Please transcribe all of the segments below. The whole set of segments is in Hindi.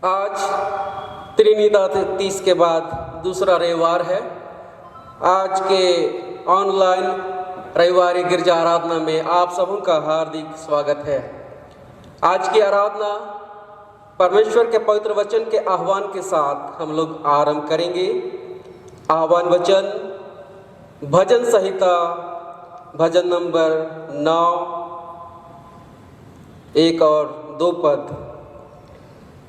आज त्रिनिदा तीज के बाद दूसरा रविवार है। आज के ऑनलाइन रविवारी गिरजा आराधना में आप सबों का हार्दिक स्वागत है। आज की आराधना परमेश्वर के पवित्र वचन के आह्वान के साथ हम लोग आरंभ करेंगे। आह्वान वचन भजन संहिता भजन नंबर 9 1 और 2 पद।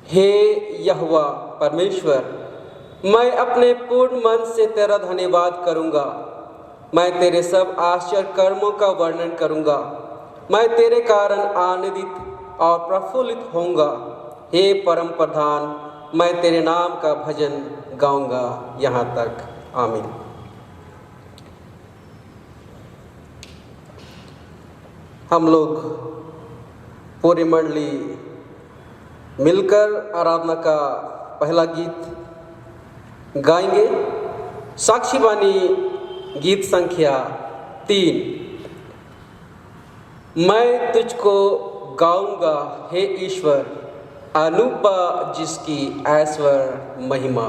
हे यहोवा परमेश्वर, मैं अपने पूर्ण मन से तेरा धन्यवाद करूंगा। मैं तेरे सब आश्चर्य कर्मों का वर्णन करूंगा। मैं तेरे कारण आनंदित और प्रफुल्लित होऊंगा। हे परम प्रधान, मैं तेरे नाम का भजन गाऊंगा। यहाँ तक आमीन। हम लोग पूरी मंडली मिलकर आराधना का पहला गीत गाएंगे। साक्षी बानी गीत संख्या 3। मैं तुझको गाऊंगा हे ईश्वर, अनुपा जिसकी ऐश्वर्य महिमा।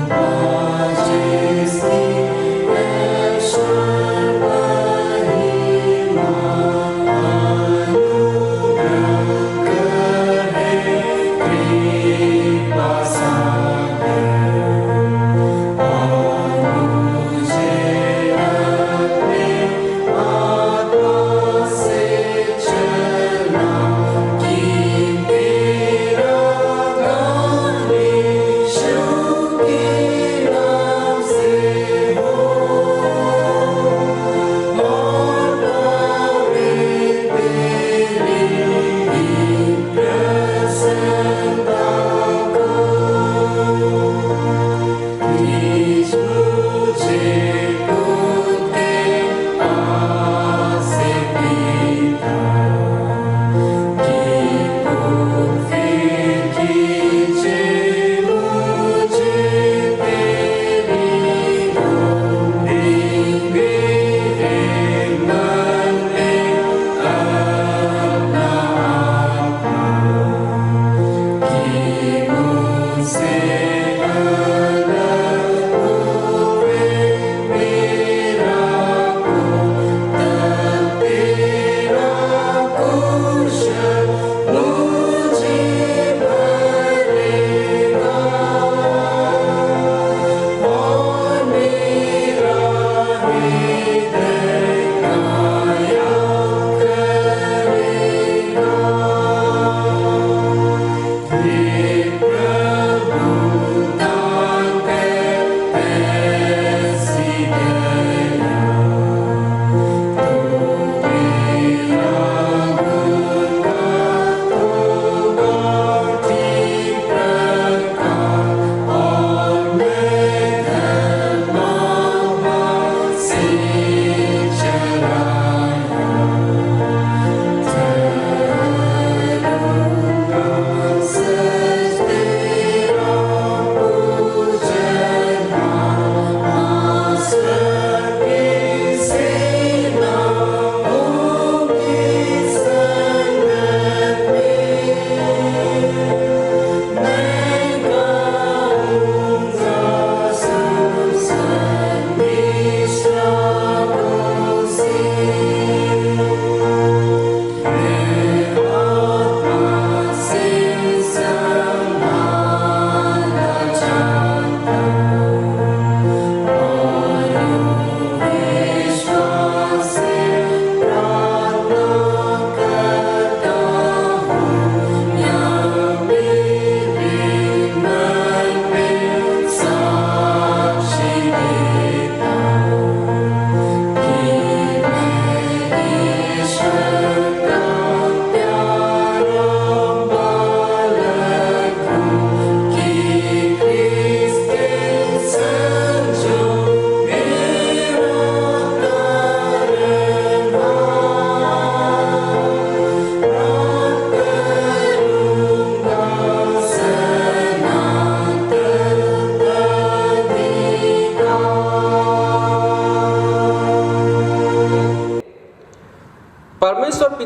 Anu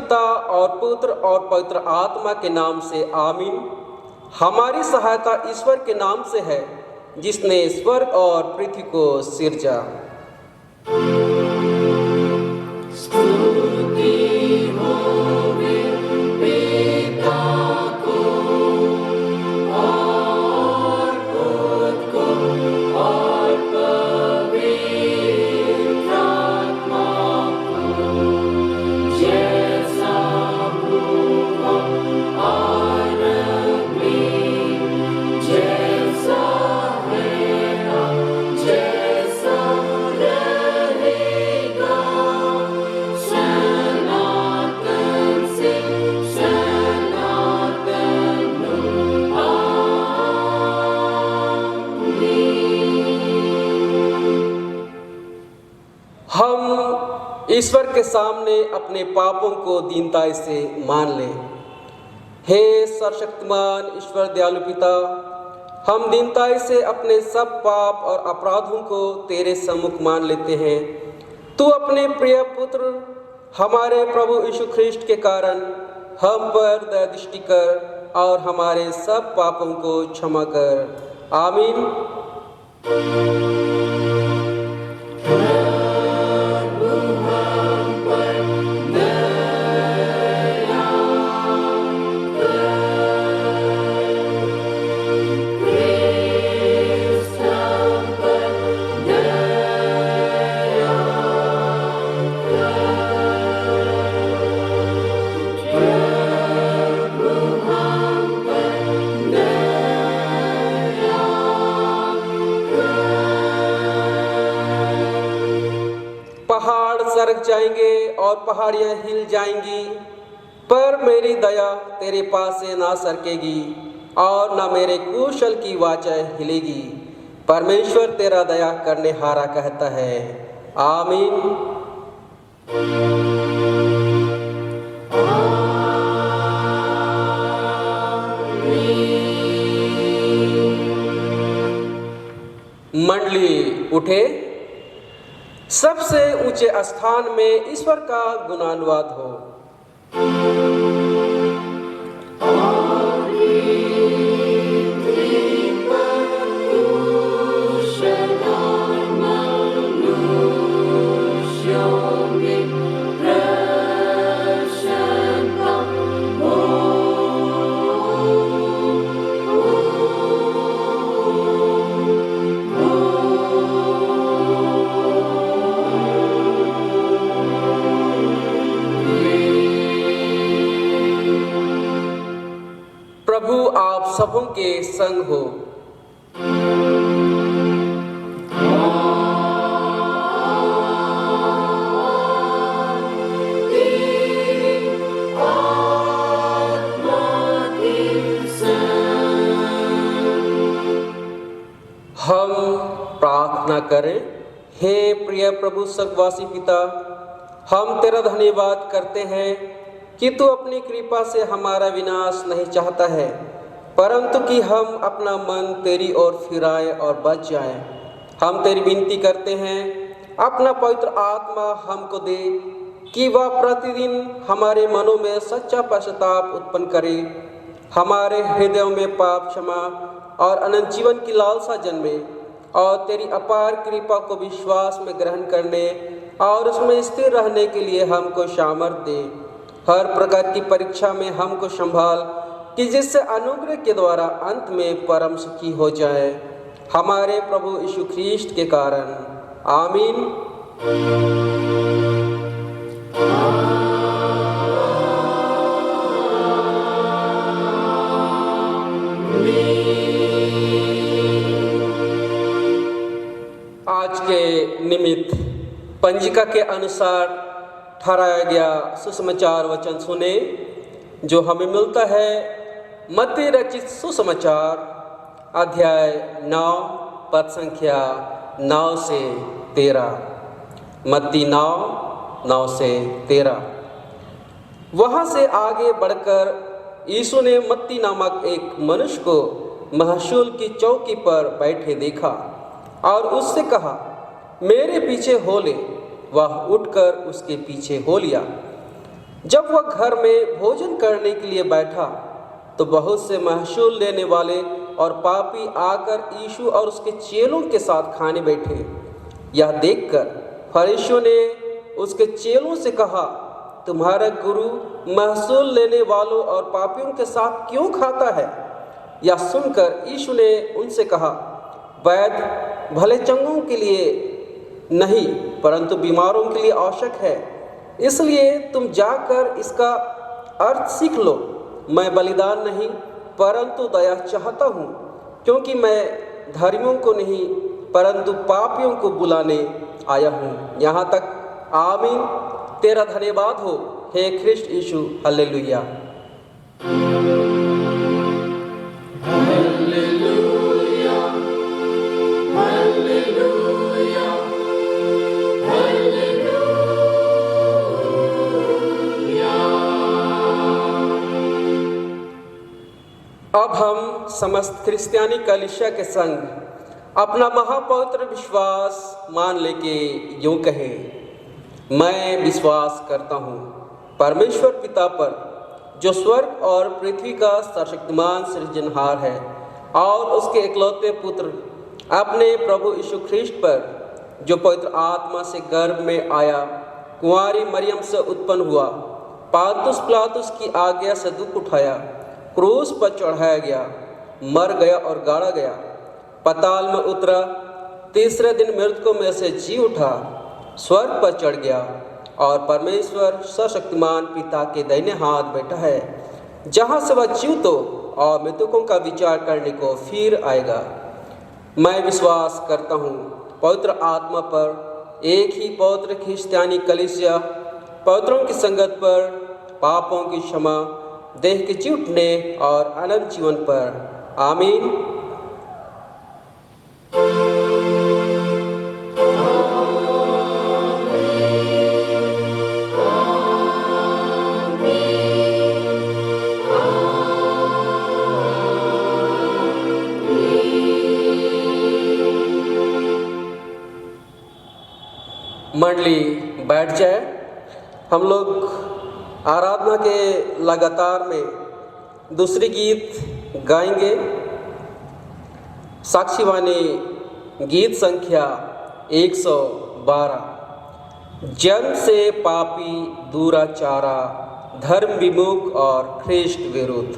पिता और पुत्र और पवित्र आत्मा के नाम से आमीन। हमारी सहायता ईश्वर के नाम से है, जिसने स्वर्ग और पृथ्वी को सिरजा। हम ईश्वर के सामने अपने पापों को दीनता से मान लें। हे सर्वशक्तिमान ईश्वर दयालु पिता, हम दीनता से अपने सब पाप और अपराधों को तेरे सम्मुख मान लेते हैं। तू अपने प्रिय पुत्र हमारे प्रभु यीशु ख्रिस्ट के कारण हम पर दया दृष्टि कर और हमारे सब पापों को क्षमा कर। आमीन। पहाड़ सरक जाएंगे और पहाड़ियां हिल जाएंगी, पर मेरी दया तेरे पास से ना सरकेगी और ना मेरे कुशल की वाचा हिलेगी। परमेश्वर तेरा दया करने हारा कहता है। आमीन। मंडली उठे, सबसे ऊंचे स्थान में ईश्वर का गुणानुवाद हो। प्रभु आप सबों के संग हो। हम प्रार्थना करें। हे प्रिय प्रभु स्वर्गवासी पिता, हम तेरा धन्यवाद करते हैं कि तू अपनी कृपा से हमारा विनाश नहीं चाहता है, परंतु कि हम अपना मन तेरी ओर फिराए और बच जाएं। हम तेरी विनती करते हैं, अपना पवित्र आत्मा हमको दे कि वह प्रतिदिन हमारे मनों में सच्चा पश्चाताप उत्पन्न करे, हमारे हृदयों में पाप क्षमा और अनंत जीवन की लालसा जन्मे, और तेरी अपार कृपा को विश्वास में ग्रहण करने और उसमें स्थिर रहने के लिए हमको सामर्थ्य दे। हर प्रकार की परीक्षा में हमको संभाल कि जिससे अनुग्रह के द्वारा अंत में परम सुखी हो जाए, हमारे प्रभु यीशु ख्रीष्ट के कारण। आमीन। आज के निमित्त पंजिका के अनुसार ठहराया गया सुसमाचार वचन सुने, जो हमें मिलता है मत्ती रचित सुसमाचार अध्याय 9 पद संख्या 9 से 13। मत्ती 9 से 13। वहाँ से आगे बढ़कर यीशु ने मत्ती नामक एक मनुष्य को महसूल की चौकी पर बैठे देखा और उससे कहा, मेरे पीछे हो ले। वह उठकर उसके पीछे हो लिया। जब वह घर में भोजन करने के लिए बैठा तो बहुत से महसूल लेने वाले और पापी आकर यीशु और उसके चेलों के साथ खाने बैठे। यह देखकर फरीसियों ने उसके चेलों से कहा, तुम्हारा गुरु महसूल लेने वालों और पापियों के साथ क्यों खाता है? यह सुनकर यीशु ने उनसे कहा, वैद्य भले चंगों के लिए नहीं परंतु बीमारों के लिए आवश्यक है। इसलिए तुम जाकर इसका अर्थ सीख लो। मैं बलिदान नहीं परंतु दया चाहता हूँ, क्योंकि मैं धर्मियों को नहीं परंतु पापियों को बुलाने आया हूँ। यहाँ तक। आमीन। तेरा धन्यवाद हो हे ख्रिस्ट यीशु। हालेलुया। Hallelujah, hallelujah, hallelujah. अब हम समस्त क्रिस्तियानी कलीसिया के संग अपना महापवित्र विश्वास मान लेके यूं कहें, मैं विश्वास करता हूँ परमेश्वर पिता पर, जो स्वर्ग और पृथ्वी का सर्वशक्तिमान सृजनहार है, और उसके इकलौते पुत्र अपने प्रभु यीशु ख्रिस्ट पर, जो पवित्र आत्मा से गर्भ में आया, कुंवारी मरियम से उत्पन्न हुआ, पांतुस पिलातुस की आज्ञा से दुख उठाया, क्रूस पर चढ़ाया गया, मर गया और गाड़ा गया, पाताल में उतरा, तीसरे दिन मृतकों में से जी उठा, स्वर्ग पर चढ़ गया और परमेश्वर सर्वशक्तिमान पिता के दाहिने हाथ बैठा है, जहाँ से वह जीवितों और मृतकों का विचार करने को फिर आएगा। मैं विश्वास करता हूँ पवित्र आत्मा पर, एक ही पवित्र क्रिस्तियानी कलीसिया, पवित्रों की संगत पर, पापों की क्षमा, देह के जी उठने और अनंत जीवन पर। आमीन। मंडली बैठ जाए। हम लोग आराधना के लगातार में दूसरी गीत गाएंगे। साक्षीवाणी गीत संख्या 112। जन से पापी दुराचारा, धर्म विमुख और ख्रिस्ट विरुद्ध।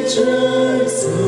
Church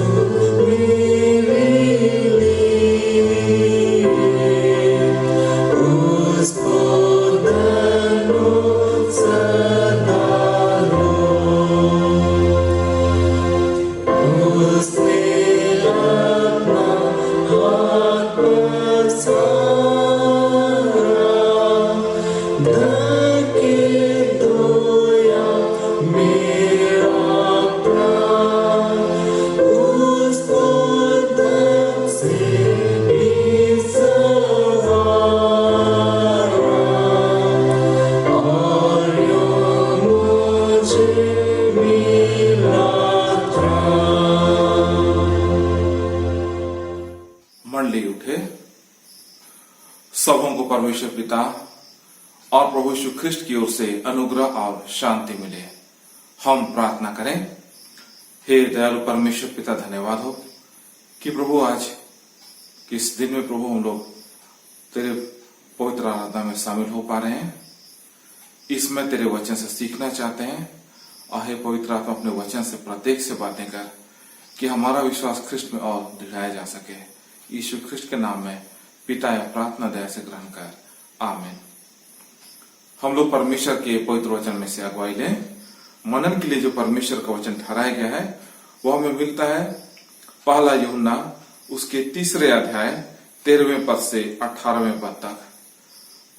परमेश्वर पिता और प्रभु यीशु ख्रिस्ट की ओर से अनुग्रह और शांति मिले। हम प्रार्थना करें। हे दयालु परमेश्वर पिता, धन्यवाद हो कि प्रभु आज किस दिन में प्रभु हम लोग तेरे पवित्र आराधना में शामिल हो पा रहे हैं। इसमें तेरे वचन से सीखना चाहते हैं। और हे पवित्र आत्मा, अपने वचन से प्रत्येक से बातें कर कि हमारा विश्वास ख्रिस्ट में और दृढ़ाया जा सके। यीशु ख्रिस्ट के नाम में पिता या प्रार्थना दया से ग्रहण कर, आमीन। हम लोग परमेश्वर के पवित्र वचन में से अगुवाई लें। मनन के लिए जो परमेश्वर का वचन ठहराया गया है वह हमें मिलता है पहला यूहन्ना उसके 3 अध्याय 13वें पद से 18वें पद तक।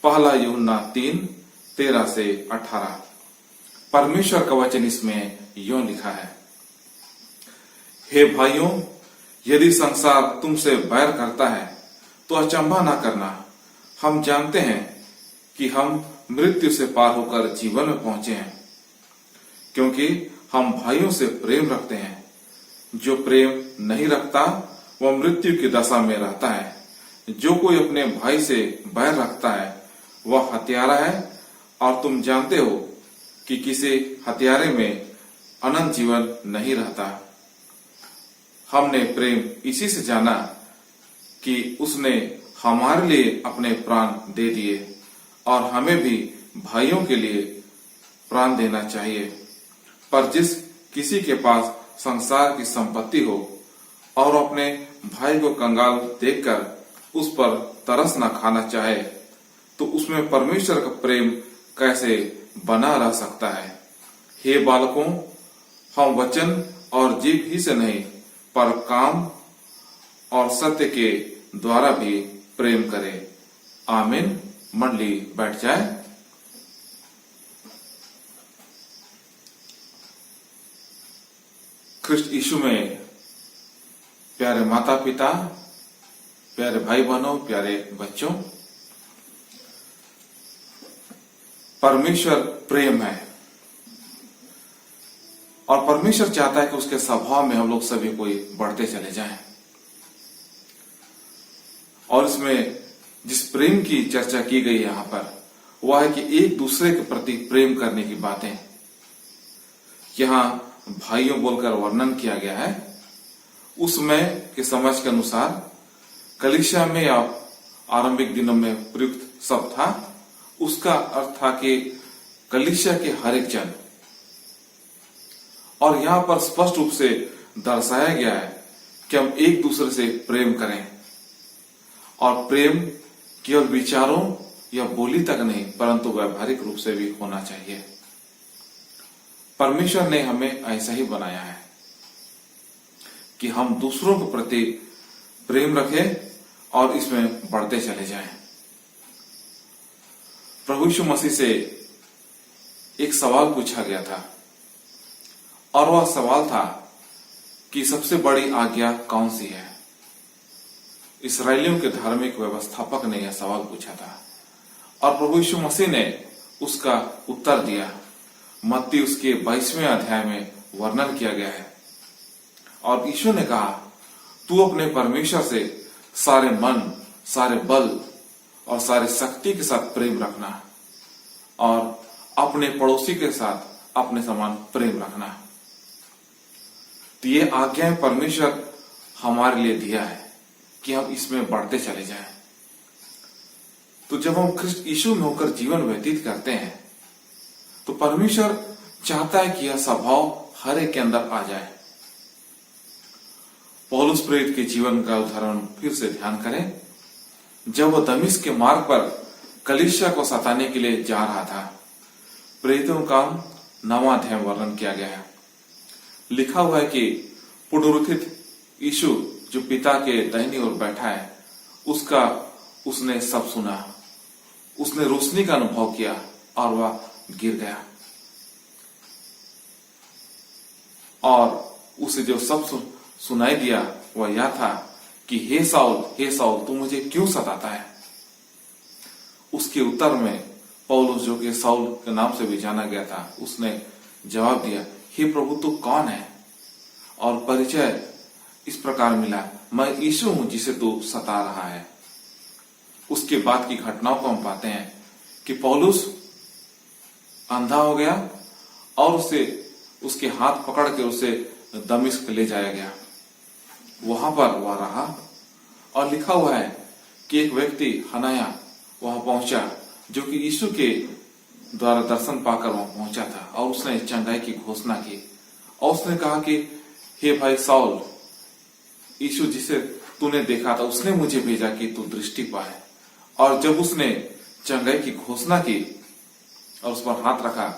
पहला यूहन्ना 3:13 से 18। परमेश्वर का वचन इसमें यूं लिखा है, हे भाइयों, यदि संसार तुमसे बैर करता है तो अचंभा ना करना। हम जानते हैं कि हम मृत्यु से पार होकर जीवन में पहुंचे हैं, क्योंकि हम भाइयों से प्रेम रखते हैं। जो प्रेम नहीं रखता वह मृत्यु की दशा में रहता है। जो कोई अपने भाई से बैर रखता है वह हत्यारा है, और तुम जानते हो कि किसी हत्यारे में अनंत जीवन नहीं रहता। हमने प्रेम इसी से जाना कि उसने हमारे लिए अपने प्राण दे दिए, और हमें भी भाइयों के लिए प्राण देना चाहिए। पर जिस किसी के पास संसार की संपत्ति हो और अपने भाई को कंगाल देखकर उस पर तरस न खाना चाहे, तो उसमें परमेश्वर का प्रेम कैसे बना रह सकता है। हे बालकों, हम वचन और जीभ ही से नहीं पर काम और सत्य के द्वारा भी प्रेम करें। आमीन। मंडली बैठ जाए। ख्रिस्ट यीशु में प्यारे माता पिता, प्यारे भाई बहनों, प्यारे बच्चों, परमेश्वर प्रेम है और परमेश्वर चाहता है कि उसके स्वभाव में हम लोग सभी कोई बढ़ते चले जाएं। और इसमें जिस प्रेम की चर्चा की गई यहां पर वह है कि एक दूसरे के प्रति प्रेम करने की बातें यहां भाइयों बोलकर वर्णन किया गया है। उसमें के समझ के अनुसार कलीसिया में या आरंभिक दिनों में प्रयुक्त शब्द था। उसका अर्थ था कि कलीसिया के हर एक जन, और यहां पर स्पष्ट रूप से दर्शाया गया है कि हम एक दूसरे से प्रेम करें। और प्रेम केवल विचारों या बोली तक नहीं परंतु व्यावहारिक रूप से भी होना चाहिए। परमेश्वर ने हमें ऐसा ही बनाया है कि हम दूसरों के प्रति प्रेम रखें और इसमें बढ़ते चले जाएं। प्रभु यीशु मसीह से एक सवाल पूछा गया था, और वह सवाल था कि सबसे बड़ी आज्ञा कौन सी है। इस्राएलियों के धार्मिक व्यवस्थापक ने यह सवाल पूछा था और प्रभु यीशु मसीह ने उसका उत्तर दिया। मत्ती उसके 22वें अध्याय में वर्णन किया गया है। और यीशु ने कहा, तू अपने परमेश्वर से सारे मन, सारे बल और सारे शक्ति के साथ प्रेम रखना, और अपने पड़ोसी के साथ अपने समान प्रेम रखना। तो ये आज्ञाएं परमेश्वर हमारे लिए दिया है कि हम इसमें बढ़ते चले जाएं। तो जब हम ख्रिस्ट यीशु में होकर जीवन व्यतीत करते हैं तो परमेश्वर चाहता है कि यह स्वभाव हर एक के अंदर आ जाए। पौलुस प्रेरित के जीवन का उदाहरण फिर से ध्यान करें। जब वह दमिश्क के मार्ग पर कलीसिया को सताने के लिए जा रहा था, प्रेरितों का 9वां अध्याय वर्णन किया गया है। लिखा हुआ है कि पुनरुत्थित यीशु जो पिता के दाहिनी ओर बैठा है उसने सब सुना। उसने रोशनी का अनुभव किया और वह गिर गया, और उसे जो सब सुनाई दिया वह यह था कि हे साउल तू मुझे क्यों सताता है। उसके उत्तर में पौलुस, जो कि साउल के नाम से भी जाना गया था, उसने जवाब दिया, हे प्रभु तू कौन है। और परिचय इस प्रकार मिला, मैं यीशु हूं जिसे तू सता रहा है। उसके बाद की घटनाओं को हम पाते हैं कि पौलुस अंधा हो गया और उसे उसके हाथ पकड़ के उसे दमिश्क ले जाया गया। वहां पर वह रहा और लिखा हुआ है कि एक व्यक्ति हनाया वहां पहुंचा जो कि यीशु के द्वारा दर्शन पाकर वहां पहुंचा था और उसने चंगाई की घोषणा की और उसने कहा कि हे भाई साउल, यीशु जिसे तूने देखा था उसने मुझे भेजा कि तू दृष्टि पाए। और जब उसने चंगाई की घोषणा की और उस पर हाथ रखा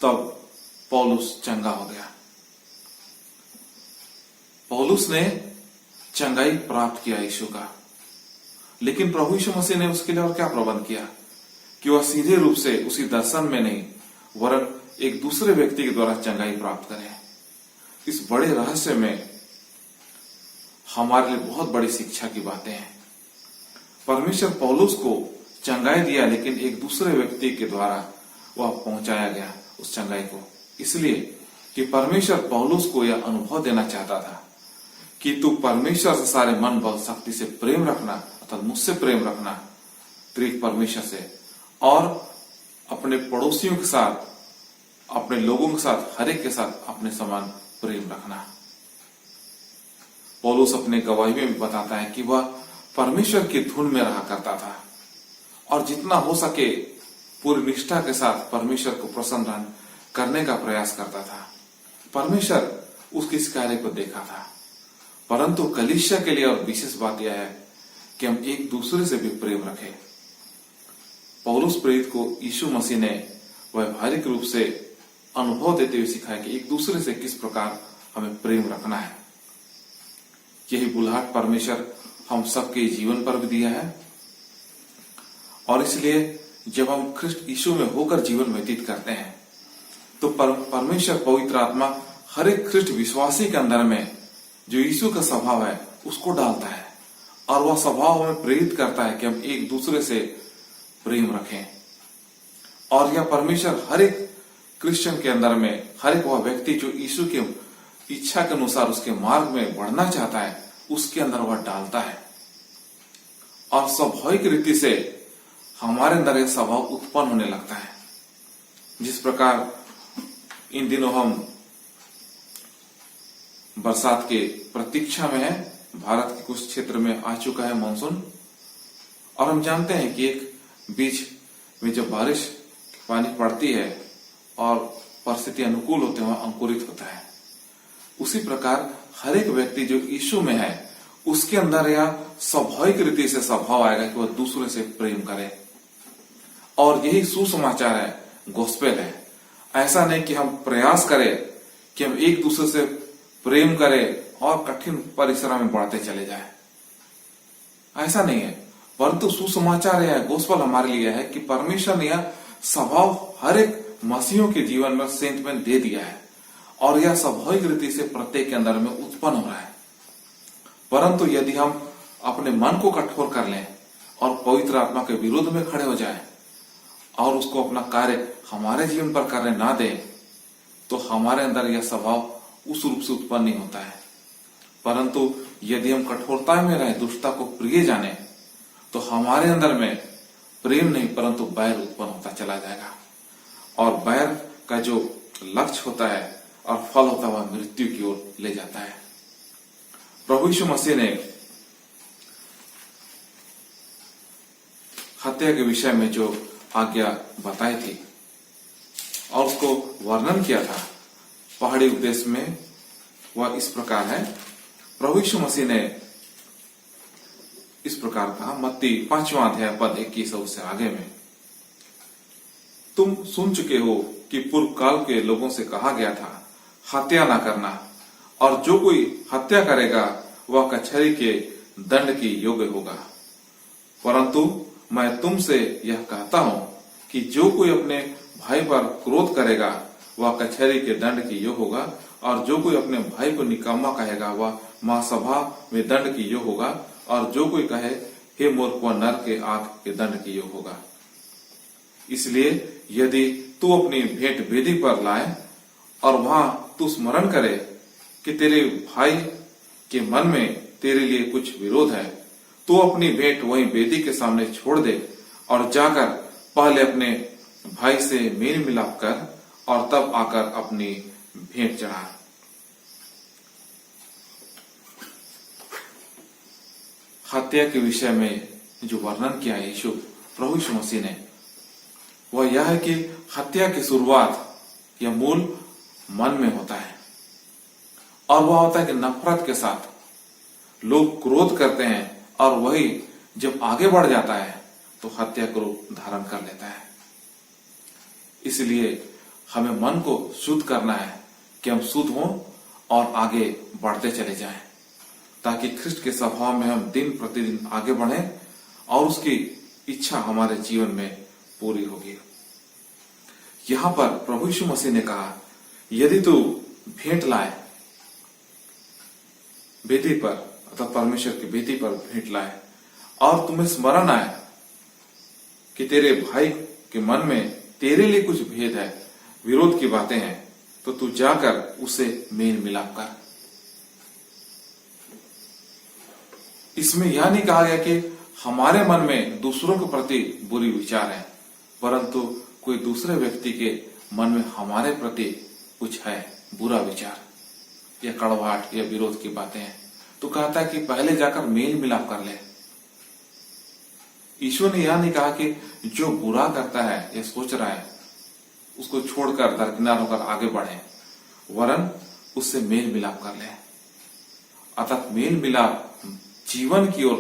तब पौलुस चंगा हो गया। पौलुस ने चंगाई प्राप्त किया यीशु का, लेकिन प्रभु यीशु मसीह ने उसके लिए और क्या प्रबंध किया कि वह सीधे रूप से उसी दर्शन में नहीं वरन एक दूसरे व्यक्ति के द्वारा चंगाई प्राप्त करें। इस बड़े रहस्य में हमारे लिए बहुत बड़ी शिक्षा की बातें हैं। परमेश्वर पौलुस को चंगाई दिया, लेकिन एक दूसरे व्यक्ति के द्वारा वह पहुंचाया गया उस चंगाई को, इसलिए कि परमेश्वर पौलुस को यह अनुभव देना चाहता था कि तू परमेश्वर से सारे मन बल शक्ति से प्रेम रखना, अर्थात मुझसे प्रेम रखना, त्रिएक परमेश्वर से, और अपने पड़ोसियों के साथ, अपने लोगों के साथ, हर एक के साथ अपने समान प्रेम रखना। पौलुस अपने गवाही में भी बताता है कि वह परमेश्वर की धुन में रहा करता था और जितना हो सके पूरी निष्ठा के साथ परमेश्वर को प्रसन्न करने का प्रयास करता था। परमेश्वर उसके इस कार्य को देखा था, परंतु कलीसिया के लिए और विशेष बात यह है कि हम एक दूसरे से भी प्रेम रखें। पौलुस प्रेरित को यीशु मसीह ने व्यवहारिक रूप से अनुभव देते हुए सिखाया कि एक दूसरे से किस प्रकार हमें प्रेम रखना है। यही बुलाहट परमेश्वर हम सबके जीवन पर भी दिया है और इसलिए जब हम ख्रिस्ट यीशु में होकर जीवन व्यतीत करते हैं तो परमेश्वर पवित्र आत्मा हर एक ख्रिस्ट विश्वासी के अंदर में जो यीशु का स्वभाव है उसको डालता है और वह स्वभाव हमें प्रेरित करता है कि हम एक दूसरे से प्रेम रखें। और यह परमेश्वर हर एक क्रिश्चियन के अंदर में, हर एक वह व्यक्ति जो यीशु के इच्छा के अनुसार उसके मार्ग में बढ़ना चाहता है उसके अंदर वह डालता है और स्वाभाविक रीति से हमारे अंदर यह स्वभाव उत्पन्न होने लगता है। जिस प्रकार इन दिनों हम बरसात के प्रतीक्षा में है, भारत के कुछ क्षेत्र में आ चुका है मानसून और हम जानते हैं कि एक बीज में जब बारिश पानी पड़ती है और परिस्थिति अनुकूल होते हैं वह अंकुरित होता है। उसी प्रकार हर एक व्यक्ति जो यीशु में है उसके अंदर यह स्वाभाविक रीति से स्वभाव आएगा कि वह दूसरे से प्रेम करे और यही सुसमाचार है, गॉस्पेल है। ऐसा नहीं कि हम प्रयास करें कि हम एक दूसरे से प्रेम करें और कठिन परिश्रम में बढ़ते चले जाएं, ऐसा नहीं है, परंतु सुसमाचार यह गॉस्पेल हमारे लिए है कि परमेश्वर ने यह स्वभाव हर एक मसीहों के जीवन में सेंट में दे दिया है और यह स्वाभाविक रीति से प्रत्येक के अंदर में उत्पन्न हो रहा है। परंतु यदि हम अपने मन को कठोर कर लें और पवित्र आत्मा के विरोध में खड़े हो जाएं और उसको अपना कार्य हमारे जीवन पर करने ना दें तो हमारे अंदर यह स्वभाव उस रूप से उत्पन्न नहीं होता है। परंतु यदि हम कठोरता में रहे, दुष्टता को प्रिय जाने, तो हमारे अंदर में प्रेम नहीं परंतु बैर उत्पन्न होता चला जाएगा और बैर का जो लक्ष्य होता है और फल होता है वह मृत्यु की ओर ले जाता है। प्रभु यीशु मसीह ने हत्या के विषय में जो आज्ञा बताई थी और उसको वर्णन किया था पहाड़ी उपदेश में, वह इस प्रकार है। प्रभु यीशु मसीह ने इस प्रकार कहा, मत्ती 5वां अध्याय पद 21 से आगे में, तुम सुन चुके हो कि पूर्व काल के लोगों से कहा गया था हत्या ना करना, और जो कोई हत्या करेगा वह कचहरी के दंड की योग्य होगा। परंतु मैं तुमसे यह कहता हूं कि जो कोई अपने भाई पर क्रोध करेगा वह कचहरी के दंड की योग्य होगा, और जो कोई अपने भाई को निकम्मा कहेगा वह महासभा में दंड की योग्य होगा, और जो कोई कहे हे मूर्ख वह नरक के आग के दंड की योग्य होगा। इसलिए यदि तू अपनी भेंट वेदी पर लाए और वहां तू स्मरण करे कि तेरे भाई के मन में तेरे लिए कुछ विरोध है, तू अपनी भेंट वहीं वेदी के सामने छोड़ दे और जाकर पहले अपने भाई से मेल मिलाप कर और तब आकर अपनी भेंट चढ़ा। हत्या के विषय में जो वर्णन किया यीशु प्रभु यीशु मसीह ने, वह यह है कि हत्या की शुरुआत या मूल मन में होता है, और वह होता है कि नफरत के साथ लोग क्रोध करते हैं, और वही जब आगे बढ़ जाता है तो हत्या का रूप धारण कर लेता है। इसलिए हमें मन को शुद्ध करना है कि हम शुद्ध हों और आगे बढ़ते चले जाएं, ताकि ख्रिस्ट के स्वभाव में हम दिन प्रतिदिन आगे बढ़ें और उसकी इच्छा हमारे जीवन में पूरी होगी। यहां पर प्रभु यीशु मसीह ने कहा, यदि तू भेंट लाए वेदी पर अथवा परमेश्वर की वेदी पर भेंट लाए और तुम्हें स्मरण आए कि तेरे भाई के मन में तेरे लिए कुछ भेद है, विरोध की बातें हैं, तो तू जाकर उसे मेल मिलाप कर। इसमें यह नहीं कहा गया कि हमारे मन में दूसरों के प्रति बुरी विचार है, परंतु कोई दूसरे व्यक्ति के मन में हमारे प्रति कुछ है बुरा विचार या कड़वाहट या विरोध की बातें हैं, तो कहता है कि पहले जाकर मेल मिलाप कर ले। ईश्वर ने यह नहीं कहा कि जो बुरा करता है या सोच रहा है उसको छोड़कर दरकिनार होकर आगे बढ़े, वरन उससे मेल मिलाप कर ले। अर्थात मेल मिलाप जीवन की ओर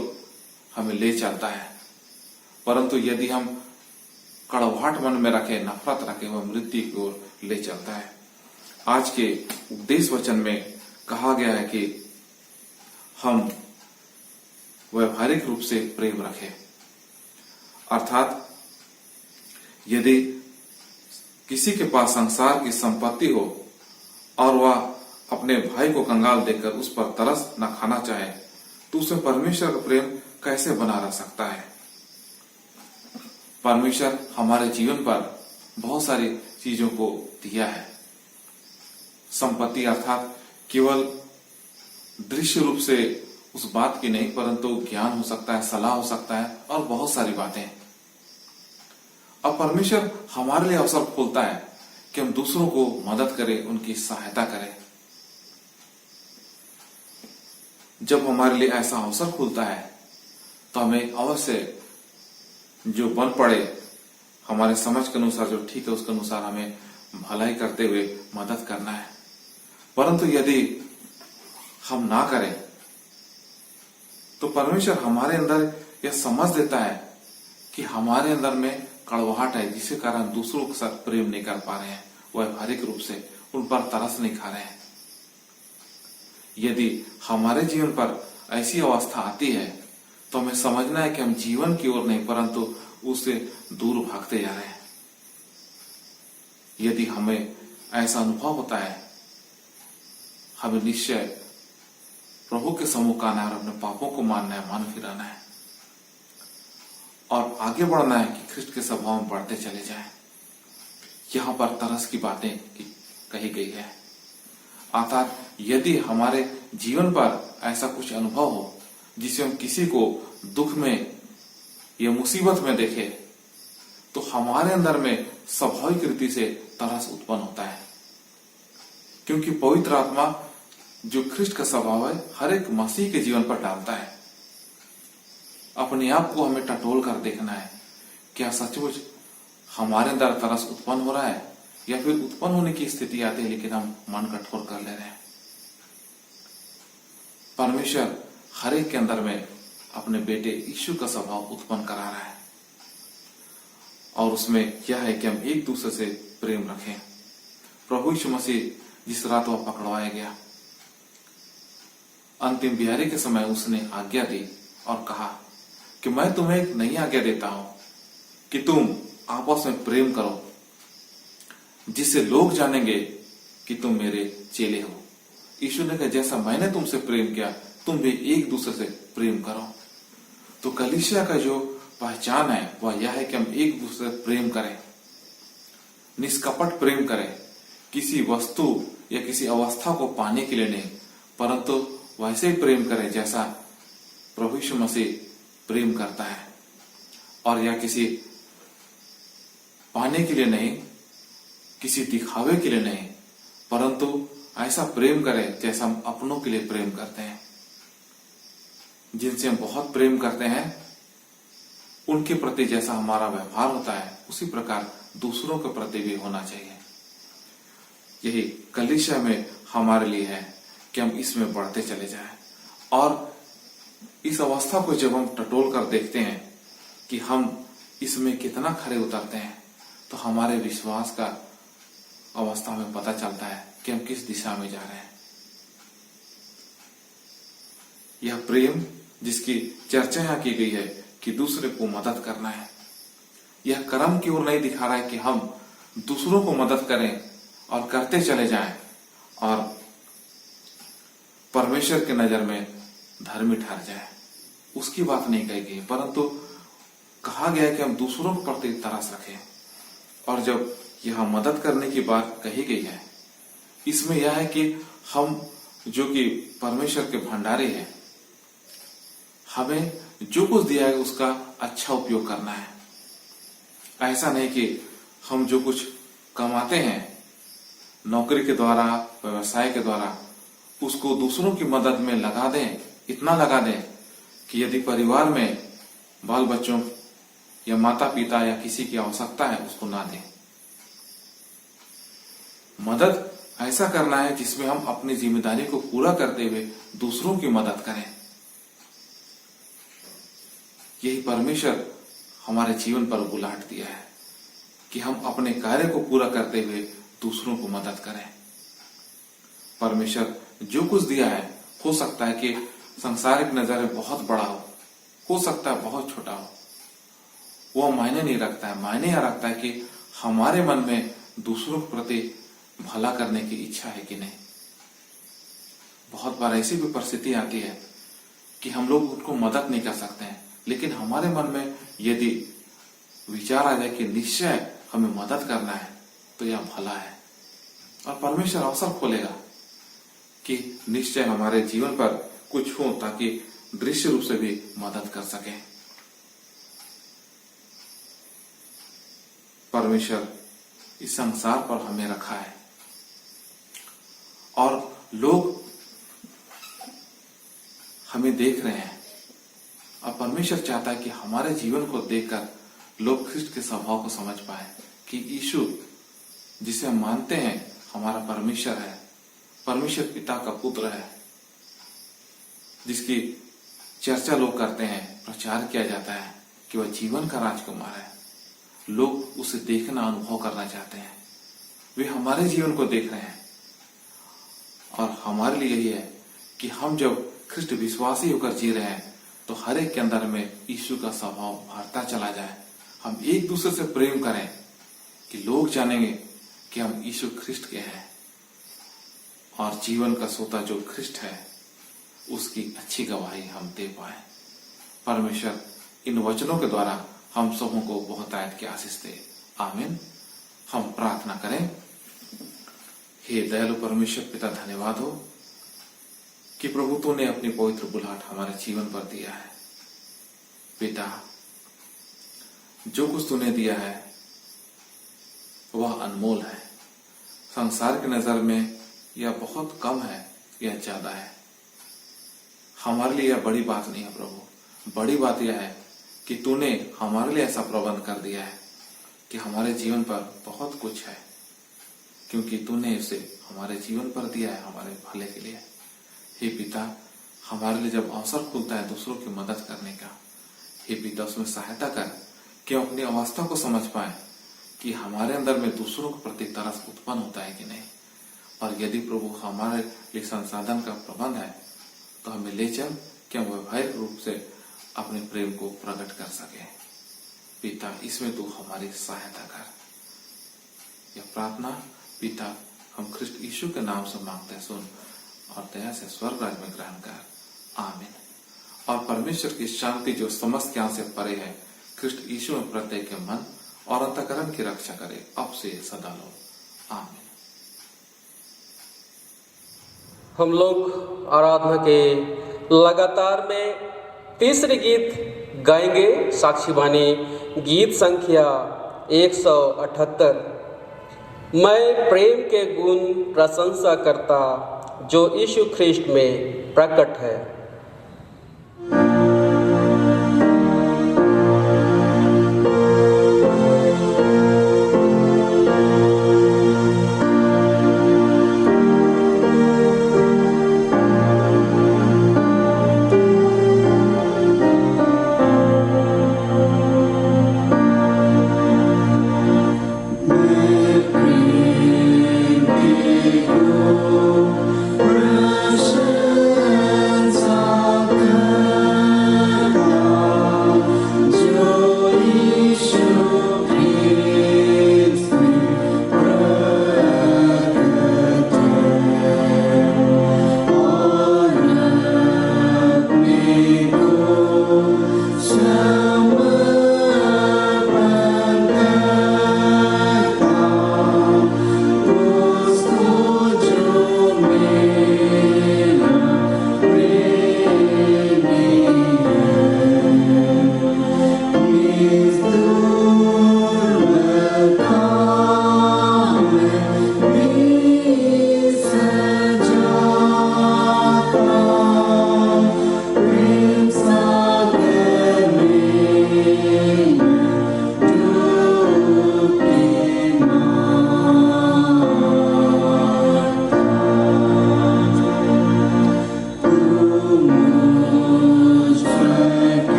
हमें ले चलता है, परंतु यदि हम कड़वाहट मन में रखे, नफरत रखे, वह मृत्यु की ओर ले चलता है। आज के उपदेश वचन में कहा गया है कि हम व्यवहारिक रूप से प्रेम रखें, अर्थात यदि किसी के पास संसार की संपत्ति हो और वह अपने भाई को कंगाल देखकर उस पर तरस न खाना चाहे, तो उसमें परमेश्वर का प्रेम कैसे बना रह सकता है। परमेश्वर हमारे जीवन पर बहुत सारी चीजों को दिया है। संपत्ति अर्थात केवल दृश्य रूप से उस बात की नहीं, परंतु ज्ञान हो सकता है, सलाह हो सकता है और बहुत सारी बातें। अब परमेश्वर हमारे लिए अवसर खोलता है कि हम दूसरों को मदद करें, उनकी सहायता करें। जब हमारे लिए ऐसा अवसर खुलता है तो हमें अवश्य जो बन पड़े हमारे समझ के अनुसार, जो ठीक है उसके अनुसार हमें भलाई करते हुए मदद करना है। परंतु यदि हम ना करें तो परमेश्वर हमारे अंदर यह समझ देता है कि हमारे अंदर में कड़वाहट है, जिसके कारण दूसरों के साथ प्रेम नहीं कर पा रहे हैं, व्यवहारिक रूप से उन पर तरस नहीं खा रहे हैं। यदि हमारे जीवन पर ऐसी अवस्था आती है तो हमें समझना है कि हम जीवन की ओर नहीं परंतु उससे दूर भागते जा रहे हैं। यदि हमें ऐसा अनुभव होता है, हमें निश्चय प्रभु के सम्मुख आना है और अपने पापों को मानना है, मन फिराना है और आगे बढ़ना है कि ख्रिस्ट के स्वभाव में बढ़ते चले जाएं। यहां पर तरस की बातें कही गई है, अर्थात यदि हमारे जीवन पर ऐसा कुछ अनुभव हो जिससे हम किसी को दुख में या मुसीबत में देखें, तो हमारे अंदर में स्वाभाविक रीति से तरस उत्पन्न होता है, क्योंकि पवित्र आत्मा जो ख्रिस्ट का स्वभाव है हर एक मसीह के जीवन पर डालता है। अपने आप को हमें टटोल कर देखना है, क्या सचमुच हमारे अंदर तरस उत्पन्न हो रहा है या फिर उत्पन्न होने की स्थिति आती है लेकिन हम मन कठोर कर ले रहे हैं। परमेश्वर हर एक के अंदर में अपने बेटे यीशु का स्वभाव उत्पन्न करा रहा है और उसमें क्या है कि हम एक दूसरे से प्रेम रखें। प्रभु यीशु मसीह जिस रात वह पकड़वाया गया, अंतिम बिहारी के समय उसने आज्ञा दी और कहा कि मैं तुम्हें एक नई आज्ञा देता हूं कि तुम आपस में प्रेम करो, जिससे लोग जानेंगे कि तुम मेरे चेले हो। यीशु ने कहा जैसा मैंने तुमसे प्रेम किया तुम भी एक दूसरे से प्रेम करो। तो कलीसिया का जो पहचान है वह यह है कि हम एक दूसरे से प्रेम करें, निष्कपट प्रेम करें, किसी वस्तु या किसी अवस्था को पाने के लिए नहीं, परंतु वैसे ही प्रेम करें जैसा प्रभु यीशु मसीह प्रेम करता है, और यह किसी पाने के लिए नहीं, किसी दिखावे के लिए नहीं, परंतु ऐसा प्रेम करे जैसा हम अपनों के लिए प्रेम करते हैं। जिनसे हम बहुत प्रेम करते हैं उनके प्रति जैसा हमारा व्यवहार होता है उसी प्रकार दूसरों के प्रति भी होना चाहिए। यही कलीसिया में हमारे लिए है कि हम इसमें बढ़ते चले जाएं, और इस अवस्था को जब हम टटोल कर देखते हैं कि हम इसमें कितना खरे उतरते हैं, तो हमारे विश्वास का अवस्था में पता चलता है कि हम किस दिशा में जा रहे हैं। यह प्रेम जिसकी चर्चा यहां की गई है कि दूसरे को मदद करना है, यह कर्म की ओर नहीं दिखा रहा है कि हम दूसरों को मदद करें और करते चले जाएं और परमेश्वर की नजर में धर्मी ठहर जाए, उसकी बात नहीं कही गई, परंतु कहा गया है कि हम दूसरों के प्रति तरस रखें। और जब यह मदद करने की बात कही गई है, इसमें यह है कि हम जो कि परमेश्वर के भंडारी हैं, हमें जो कुछ दिया है उसका अच्छा उपयोग करना है। ऐसा नहीं कि हम जो कुछ कमाते हैं नौकरी के द्वारा, व्यवसाय के द्वारा, उसको दूसरों की मदद में लगा दें, इतना लगा दें कि यदि परिवार में बाल बच्चों या माता पिता या किसी की आवश्यकता है उसको ना दें। मदद ऐसा करना है जिसमें हम अपनी जिम्मेदारी को पूरा करते हुए दूसरों की मदद करें। यही परमेश्वर हमारे जीवन पर बुलाहट दिया है कि हम अपने कार्य को पूरा करते हुए दूसरों को मदद करें। परमेश्वर जो कुछ दिया है, हो सकता है कि सांसारिक नजर में बहुत बड़ा हो सकता है बहुत छोटा हो, वो मायने नहीं रखता है। मायने यह रखता है कि हमारे मन में दूसरों के प्रति भला करने की इच्छा है कि नहीं। बहुत बार ऐसी भी परिस्थिति आती है कि हम लोग उनको मदद नहीं कर सकते हैं, लेकिन हमारे मन में यदि विचार आ जाए कि निश्चय हमें मदद करना है तो यह भला है, और परमेश्वर अवसर खोलेगा कि निश्चय हमारे जीवन पर कुछ हो ताकि दृश्य रूप से भी मदद कर सके। परमेश्वर इस संसार पर हमें रखा है और लोग हमें देख रहे हैं, और परमेश्वर चाहता है कि हमारे जीवन को देखकर लोग ख्रिस्ट के स्वभाव को समझ पाए कि यीशु जिसे हम मानते हैं हमारा परमेश्वर है, परमेश्वर पिता का पुत्र है, जिसकी चर्चा लोग करते हैं, प्रचार किया जाता है कि वह जीवन का राजकुमार है। लोग उसे देखना, अनुभव करना चाहते हैं। वे हमारे जीवन को देख रहे हैं, और हमारे लिए यही है कि हम जब ख्रिस्ट विश्वासी होकर जी रहे हैं तो हर एक के अंदर में यीशु का स्वभाव भरता चला जाए। हम एक दूसरे से प्रेम करें कि लोग जानेंगे कि हम यीशु ख्रिस्ट के हैं, और जीवन का सोता जो ख्रिस्ट है उसकी अच्छी गवाही हम दे पाए। परमेश्वर इन वचनों के द्वारा हम सबों को बहुत आयत की आशीष दे। आमीन। हम प्रार्थना करें। हे दयालु परमेश्वर पिता, धन्यवाद हो कि प्रभु तूने अपनी पवित्र बुलाहट हमारे जीवन पर दिया है। पिता, जो कुछ तूने दिया है वह अनमोल है। संसार की नजर में यह बहुत कम है, यह ज्यादा है। हमारे लिए यह बड़ी बात नहीं है प्रभु। बड़ी बात यह है कि तूने हमारे लिए ऐसा प्रबंध कर दिया है कि हमारे जीवन पर बहुत कुछ है, क्योंकि तूने इसे हमारे जीवन पर दिया है हमारे भले के लिए। हे पिता, हमारे लिए जब अवसर खुलता है दूसरों की मदद करने का, हे पिता उसमें सहायता कर कि हम अपनी अवस्था को समझ पाए कि हमारे अंदर में दूसरों के प्रति तरस उत्पन्न होता है कि नहीं, और यदि प्रभु हमारे लिए संसाधन का प्रबंध है तो हमें ले चल कि हम वैवाहिक रूप से अपने प्रेम को प्रकट कर सके। पिता, इसमें तू हमारी सहायता कर। यह प्रार्थना पिता हम ख्रिस्ट यीशु के नाम से मांगते हैं, सुन और दया से स्वर्ग राज में ग्रहण कर। आमीन। और परमेश्वर की शांति जो समस्त ज्ञान से परे है, ख्रिस्ट यीशु में प्रत्येक के मन और अंतःकरण की रक्षा करे, अब से सदा लो। आमीन। हम लोग आराधना के लगातार में तीसरे गीत गाएंगे साक्षी बानी गीत संख्या 178। मैं प्रेम के गुण प्रशंसा करता जो यीशु ख्रिस्ट में प्रकट है।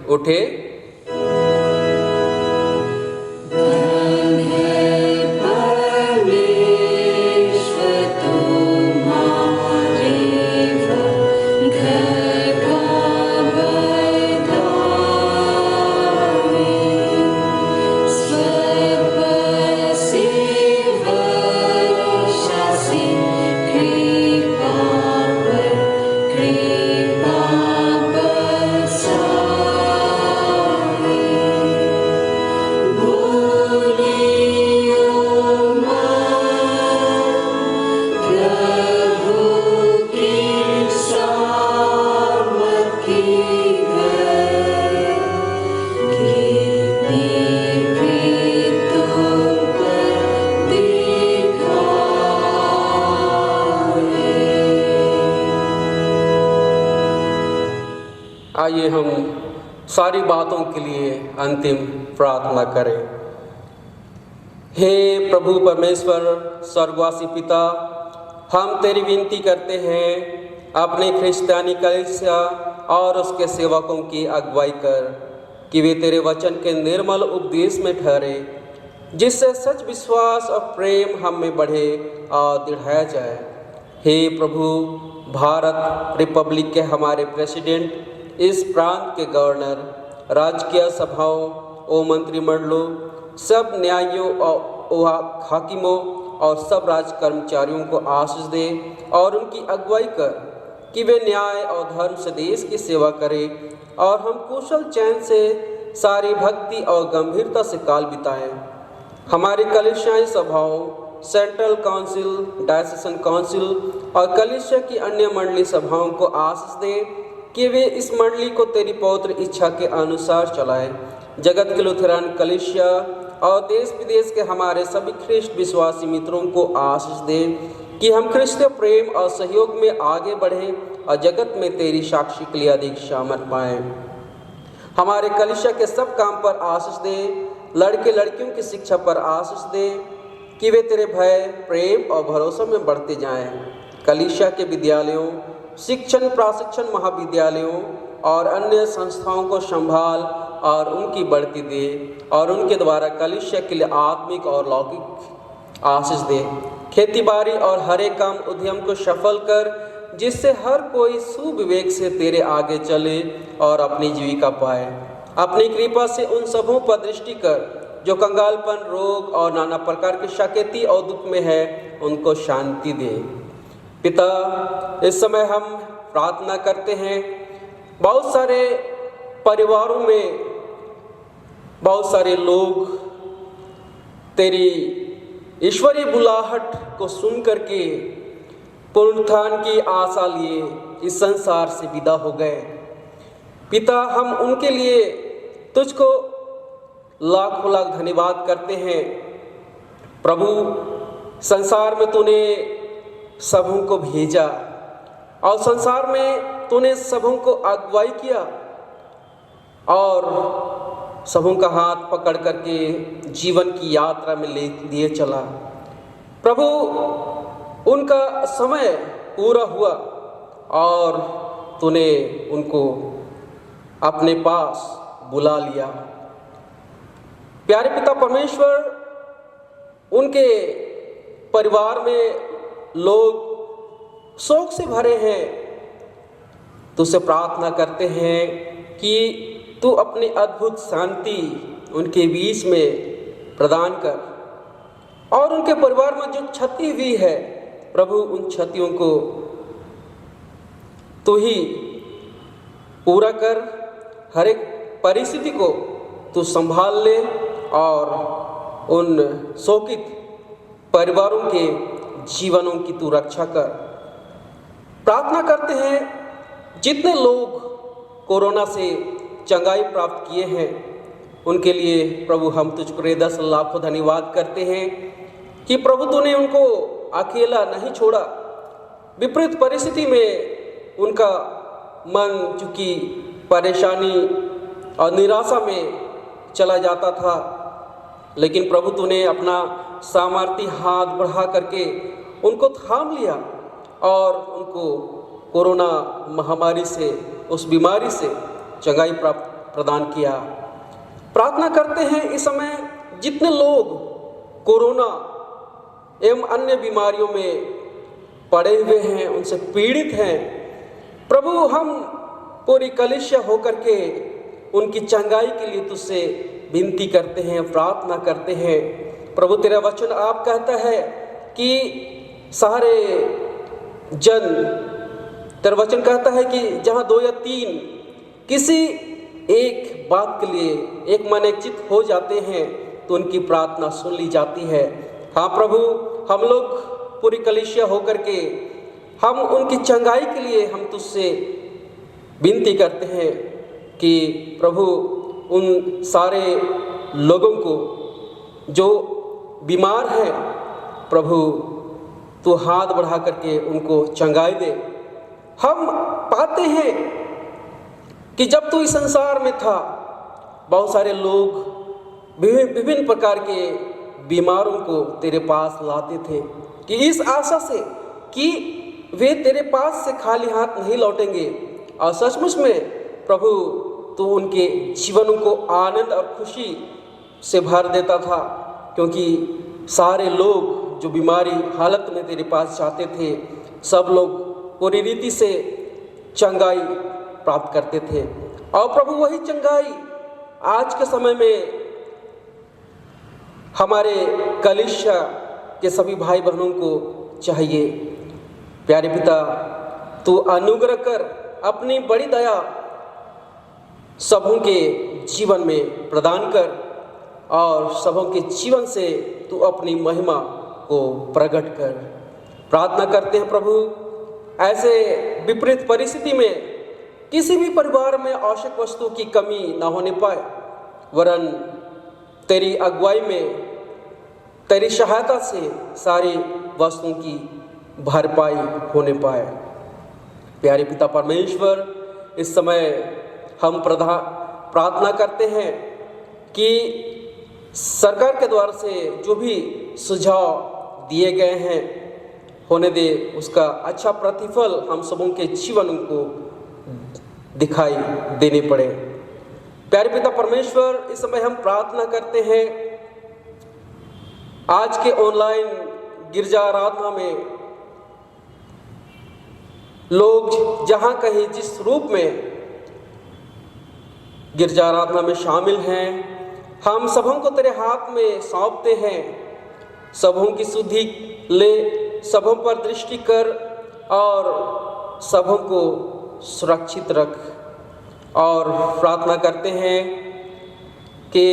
उठे। कृपा बरसा आइए हम सारी बातों के लिए अंतिम प्रार्थना करें। हे प्रभु परमेश्वर स्वर्गवासी पिता, हम तेरी विनती करते हैं, अपने ख्रिस्तानी कलीसिया और उसके सेवकों की अगुवाई कर कि वे तेरे वचन के निर्मल उपदेश में ठहरे, जिससे सच विश्वास और प्रेम हम में बढ़े और दृढ़ाया जाए। हे प्रभु, भारत रिपब्लिक के हमारे प्रेसिडेंट, इस प्रांत के गवर्नर, राजकीय सभाओं और मंत्रिमंडलों, सब न्यायियों और हाकिमों और सब राज कर्मचारियों को आशीष दे और उनकी अगुवाई कर कि वे न्याय और धर्म से देश की सेवा करें और हम कुशल चैन से सारी भक्ति और गंभीरता से काल बिताएं। हमारी कलीसियाई सभाओं, सेंट्रल काउंसिल, डायसेशन काउंसिल और कलीसिया की अन्य मंडली सभाओं को आशीष दे कि वे इस मंडली को तेरी पवित्र इच्छा के अनुसार चलाएं। जगत के लुथेरान कलीसिया और देश विदेश के हमारे सभी ख्रिस्ट विश्वासी मित्रों को आशीष दे कि हम क्रिस्तीय प्रेम और सहयोग में आगे बढ़ें और जगत में तेरी साक्षी के लिए अधिक सामर्थ पाएं। हमारे कलीसिया के सब काम पर आशीष दे, लड़के लड़कियों की शिक्षा पर आशीष दे कि वे तेरे भय, प्रेम और भरोसा में बढ़ते जाएं। कलीसिया के विद्यालयों, शिक्षण प्रशिक्षण महाविद्यालयों और अन्य संस्थाओं को संभाल और उनकी बढ़ती दे और उनके द्वारा कलीसिया के लिए आत्मिक और लौकिक आशीष दे। खेतीबाड़ी और हर एक काम उद्यम को सफल कर, जिससे हर कोई सुविवेक से तेरे आगे चले और अपनी जीविका पाए। अपनी कृपा से उन सबों पर दृष्टि कर जो कंगालपन, रोग और नाना प्रकार की शकेती और दुख में है, उनको शांति दे। पिता, इस समय हम प्रार्थना करते हैं, बहुत सारे परिवारों में बहुत सारे लोग तेरी ईश्वरीय बुलाहट को सुन करके पुनरुत्थान की आशा लिए इस संसार से विदा हो गए। पिता, हम उनके लिए तुझको लाखों लाख धन्यवाद करते हैं। प्रभु, संसार में तूने सबों को भेजा और संसार में तूने सबों को अगुवाई किया और सबों का हाथ पकड़ करके जीवन की यात्रा में ले लिए चला। प्रभु, उनका समय पूरा हुआ और तूने उनको अपने पास बुला लिया। प्यारे पिता परमेश्वर, उनके परिवार में लोग शोक से भरे हैं। तुझसे प्रार्थना करते हैं कि तू अपनी अद्भुत शांति उनके बीच में प्रदान कर और उनके परिवार में जो क्षति हुई है, प्रभु, उन क्षतियों को तू ही पूरा कर। हर एक परिस्थिति को तू संभाल ले और उन शोकित परिवारों के जीवनों की तू रक्षा कर। प्रार्थना करते हैं, जितने लोग कोरोना से चंगाई प्राप्त किए हैं, उनके लिए प्रभु हम तुझको हृदय से लाखों धन्यवाद करते हैं कि प्रभु तूने उनको अकेला नहीं छोड़ा। विपरीत परिस्थिति में उनका मन चूंकि परेशानी और निराशा में चला जाता था, लेकिन प्रभु तूने अपना सामर्थी हाथ बढ़ा करके उनको थाम लिया और उनको कोरोना महामारी से, उस बीमारी से चंगाई प्रदान किया। प्रार्थना करते हैं, इस समय जितने लोग कोरोना एवं अन्य बीमारियों में पड़े हुए हैं, उनसे पीड़ित हैं, प्रभु हम पूरी कलीसिया होकर के उनकी चंगाई के लिए तुझसे विनती करते हैं, प्रार्थना करते हैं। प्रभु, तेरा वचन आप कहता है कि सारे जन, तेरा वचन कहता है कि जहाँ 2 या 3 किसी एक बात के लिए एक मन एक चित्त हो जाते हैं तो उनकी प्रार्थना सुन ली जाती है। हाँ प्रभु, हम लोग पूरी कलीसिया होकर के हम उनकी चंगाई के लिए हम तुझसे विनती करते हैं कि प्रभु उन सारे लोगों को जो बीमार हैं, प्रभु तू हाथ बढ़ा करके उनको चंगाई दे। हम पाते हैं कि जब तू इस संसार में था, बहुत सारे लोग विभिन्न प्रकार के बीमारों को तेरे पास लाते थे कि इस आशा से कि वे तेरे पास से खाली हाथ नहीं लौटेंगे। और सचमुच में प्रभु तू उनके जीवन को आनंद और खुशी से भर देता था, क्योंकि सारे लोग जो बीमारी हालत में तेरे पास जाते थे, सब लोग पूरी रीति से चंगाई प्राप्त करते थे। और प्रभु वही चंगाई आज के समय में हमारे कलीसिया के सभी भाई बहनों को चाहिए। प्यारे पिता, तू अनुग्रह कर अपनी बड़ी दया सबों के जीवन में प्रदान कर और सबों के जीवन से तू अपनी महिमा को प्रकट कर। प्रार्थना करते हैं प्रभु, ऐसे विपरीत परिस्थिति में किसी भी परिवार में आवश्यक वस्तु की कमी ना होने पाए, वरन तेरी अगुवाई में तेरी सहायता से सारी वस्तुओं की भरपाई होने पाए। प्यारे पिता परमेश्वर, इस समय हम प्रार्थना करते हैं कि सरकार के द्वारा से जो भी सुझाव दिए गए हैं होने दे, उसका अच्छा प्रतिफल हम सबों के जीवन को दिखाई देने पड़े। प्यारे पिता परमेश्वर, इस समय हम प्रार्थना करते हैं आज के ऑनलाइन गिरजा आराधना में लोग जहां कहीं जिस रूप में गिरजा आराधना में शामिल हैं, हम सबों को तेरे हाथ में सौंपते हैं। सबों की शुद्धि ले, सबों पर दृष्टि कर और सबों को सुरक्षित रख। और प्रार्थना करते हैं कि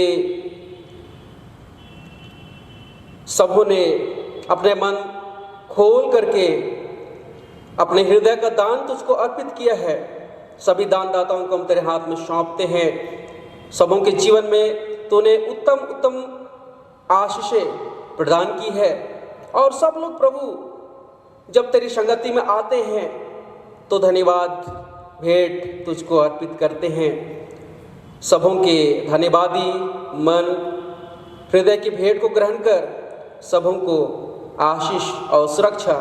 सबों ने अपने मन खोल करके अपने हृदय का दान तुझको अर्पित किया है। सभी दानदाताओं को हम तेरे हाथ में सौंपते हैं। सबों के जीवन में तूने उत्तम उत्तम आशीषें प्रदान की है और सब लोग प्रभु जब तेरी संगति में आते हैं तो धन्यवाद भेंट तुझको अर्पित करते हैं। सबों के धन्यवादी मन हृदय की भेंट को ग्रहण कर सबों को आशीष और सुरक्षा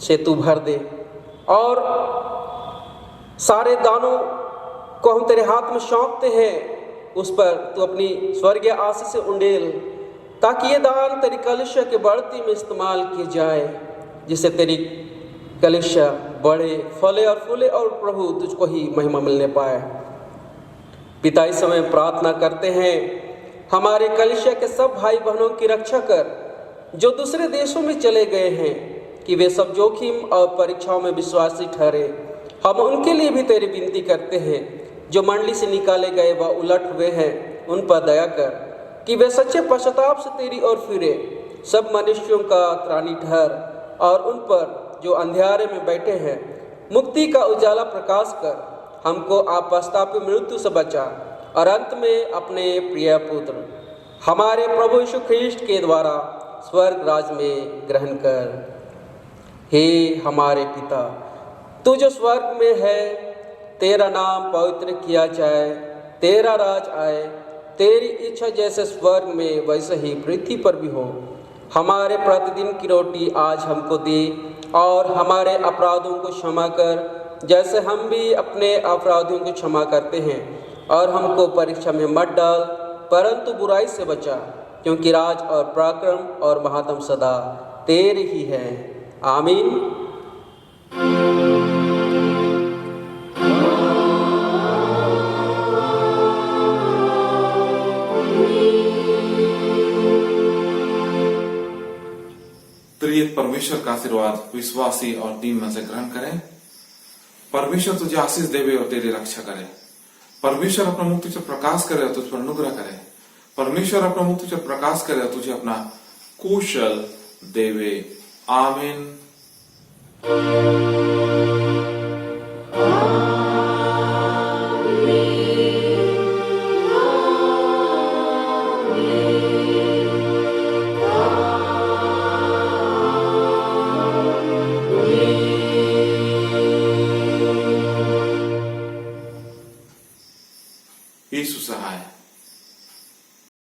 से तू भर दे और सारे दानों को हम तेरे हाथ में सौंपते हैं। उस पर तू अपनी स्वर्गीय आशीष से उंडेल, ताकि ये दान तेरी कलीसिया के बढ़ती में इस्तेमाल किए जाए, जिससे तेरी कलीसिया बढ़े, फले और फूले और प्रभु तुझको ही महिमा मिलने पाए। पिता, इस समय प्रार्थना करते हैं हमारे कलीसिया के सब भाई बहनों की रक्षा कर जो दूसरे देशों में चले गए हैं, कि वे सब जोखिम और परीक्षाओं में विश्वासी ठहरे। हम उनके लिए भी तेरी विनती करते हैं। जो मंडली से निकाले गए व उलट हुए हैं, उन पर दया कर कि वे सच्चे पश्चाताप से तेरी ओर फिरे। सब मनुष्यों का त्राणी ठहर और उन पर जो अंधेरे में बैठे हैं मुक्ति का उजाला प्रकाश कर। हमको आपस्तापी मृत्यु से बचा और अंत में अपने प्रिय पुत्र हमारे प्रभु यीशु ख्रीष्ट के द्वारा स्वर्ग राज में ग्रहण कर। हे हमारे पिता, तू जो स्वर्ग में है, तेरा नाम पवित्र किया जाए, तेरा राज आए, तेरी इच्छा जैसे स्वर्ग में वैसे ही पृथ्वी पर भी हो। हमारे प्रतिदिन की रोटी आज हमको दे और हमारे अपराधों को क्षमा कर, जैसे हम भी अपने अपराधियों को क्षमा करते हैं। और हमको परीक्षा में मत डाल, परंतु बुराई से बचा, क्योंकि राज और पराक्रम और महात्म सदा तेरे ही है। आमीन। त्रिएक परमेश्वर का आशीर्वाद विश्वासी और दीन मन से ग्रहण करें। परमेश्वर तुझे आशीष देवे और तेरी रक्षा करे। परमेश्वर अपना मुख तुझे प्रकाश करे और तुझ पर अनुग्रह करे। परमेश्वर अपना मुख तुझे प्रकाश करे और तुझे अपना कुशल देवे। आमीन।